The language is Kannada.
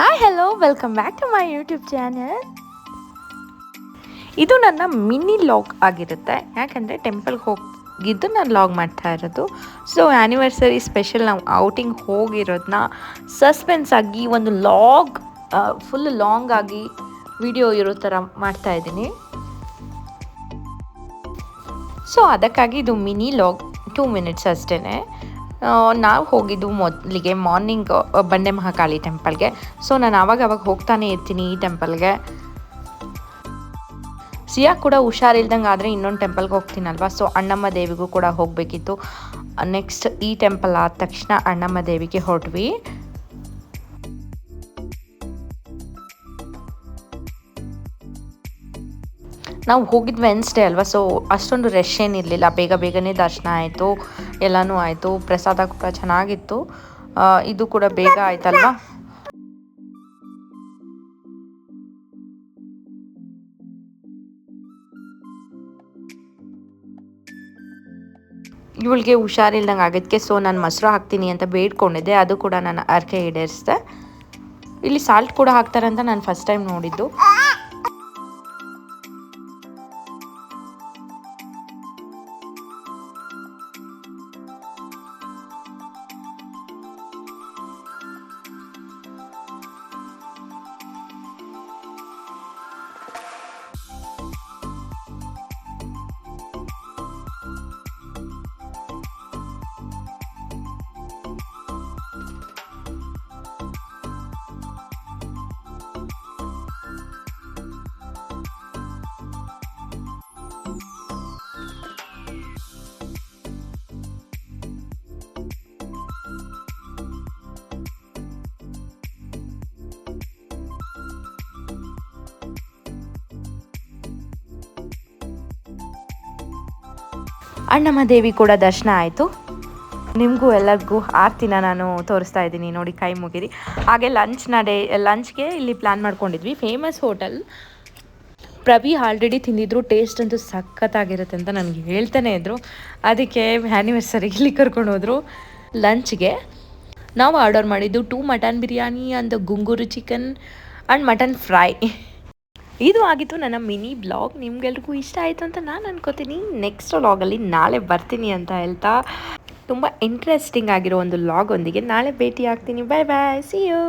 Hi hello welcome back to my YouTube channel. ಇದು ನನ್ನ ಮಿನಿ ಲಾಗ್ ಆಗಿರುತ್ತೆ, ಯಾಕಂದರೆ ಟೆಂಪಲ್ಗೆ ಹೋಗಿದ್ದು ನಾನು ಲಾಗ್ ಮಾಡ್ತಾ ಇರೋದು. ಸೊ ಆ್ಯನಿವರ್ಸರಿ ಸ್ಪೆಷಲ್ ನಾವು ಔಟಿಂಗ್ ಹೋಗಿರೋದನ್ನ ಸಸ್ಪೆನ್ಸ್ ಆಗಿ ಒಂದು ಲಾಗ್ ಫುಲ್ ಲಾಂಗ್ ಆಗಿ ವಿಡಿಯೋ ಇರೋ ಥರ ಮಾಡ್ತಾಯಿದ್ದೀನಿ. ಸೊ ಅದಕ್ಕಾಗಿ ಇದು ಮಿನಿ ಲಾಗ್ 2 ಮಿನಿಟ್ಸ್ ಅಷ್ಟೇ. ನಾವು ಹೋಗಿದ್ದು ಮೊದಲಿಗೆ ಮಾರ್ನಿಂಗ್ ಬಂಡೆ ಮಹಾಕಾಳಿ ಟೆಂಪಲ್ಗೆ. ಸೊ ನಾನು ಆವಾಗ ಹೋಗ್ತಾನೆ ಇರ್ತೀನಿ ಈ ಟೆಂಪಲ್ಗೆ. ಸಿಯಾ ಕೂಡ ಹುಷಾರಿಲ್ದಂಗೆ ಆದರೆ ಇನ್ನೊಂದು ಟೆಂಪಲ್ಗೆ ಹೋಗ್ತೀನಲ್ವ, ಸೊ ಅಣ್ಣಮ್ಮ ದೇವಿಗೂ ಕೂಡ ಹೋಗಬೇಕಿತ್ತು. ನೆಕ್ಸ್ಟ್ ಈ ಟೆಂಪಲ್ ಆದ ತಕ್ಷಣ ಅಣ್ಣಮ್ಮ ದೇವಿಗೆ ಹೊರಟ್ವಿ. ನಾವು ಹೋಗಿದ್ದು ವೆನ್ಸ್ಡೇ ಅಲ್ವಾ, ಸೊ ಅಷ್ಟೊಂದು ರಶ್ ಏನಿರಲಿಲ್ಲ. ಬೇಗನೆ ದರ್ಶನ ಆಯಿತು, ಎಲ್ಲನೂ ಆಯಿತು. ಪ್ರಸಾದ ಕೂಡ ಚೆನ್ನಾಗಿತ್ತು. ಇದು ಕೂಡ ಬೇಗ ಆಯ್ತಲ್ವಾ. ಇವಳಿಗೆ ಹುಷಾರಿಲ್ದಂಗೆ ಆಗಿದ್ದಕ್ಕೆ ಸೊ ನಾನು ಮೊಸರು ಹಾಕ್ತೀನಿ ಅಂತ ಬೇಡ್ಕೊಂಡಿದ್ದೆ. ಅದು ಕೂಡ ನಾನು ಅರ್ಕೆ ಈಡೇರಿಸಿದೆ. ಇಲ್ಲಿ ಸಾಲ್ಟ್ ಕೂಡ ಹಾಕ್ತಾರೆ ಅಂತ ನಾನು ಫಸ್ಟ್ ಟೈಮ್ ನೋಡಿದ್ದು. ಅಣ್ಣಮ್ಮ ದೇವಿ ಕೂಡ ದರ್ಶನ ಆಯಿತು. ನಿಮಗೂ ಎಲ್ಲರಿಗೂ ಆರ್ತಿನ ನಾನು ತೋರಿಸ್ತಾ ಇದ್ದೀನಿ ನೋಡಿ, ಕೈ ಮುಗಿರಿ. ಹಾಗೆ ಲಂಚ್ಗೆ ಇಲ್ಲಿ ಪ್ಲ್ಯಾನ್ ಮಾಡ್ಕೊಂಡಿದ್ವಿ. ಫೇಮಸ್ ಹೋಟೆಲ್ ಪ್ರವಿ ಆಲ್ರೆಡಿ ತಿಂದಿದ್ರು, ಟೇಸ್ಟ್ ಅಂತೂ ಸಖತ್ತಾಗಿರುತ್ತೆ ಅಂತ ನನಗೆ ಹೇಳ್ತಾನೆ ಇದ್ದರು. ಅದಕ್ಕೆ ಆ್ಯನಿವರ್ಸರಿಗೆ ಇಲ್ಲಿ ಕರ್ಕೊಂಡು ಹೋದರು ಲಂಚ್ಗೆ. ನಾವು ಆರ್ಡರ್ ಮಾಡಿದ್ದು 2 ಮಟನ್ ಬಿರಿಯಾನಿ ಅಂಡ್ ಗುಂಗೂರು ಚಿಕನ್ ಆ್ಯಂಡ್ ಮಟನ್ ಫ್ರೈ. ಇದು ಆಗಿತ್ತು ನನ್ನ ಮಿನಿ ಬ್ಲಾಗ್. ನಿಮ್ಗೆಲ್ರಿಗೂ ಇಷ್ಟ ಆಯಿತು ಅಂತ ನಾನು ಅನ್ಕೋತೀನಿ. ನೆಕ್ಸ್ಟ್ ವ್ಲಾಗಲ್ಲಿ ನಾಳೆ ಬರ್ತೀನಿ ಅಂತ ಹೇಳ್ತಾ, ತುಂಬ ಇಂಟ್ರೆಸ್ಟಿಂಗ್ ಆಗಿರೋ ಒಂದು ವ್ಲಾಗ್ ಒಂದಿಗೆ ನಾಳೆ ಭೇಟಿ ಆಗ್ತೀನಿ. ಬಾಯ್ ಬಾಯ್, ಸಿ ಯು.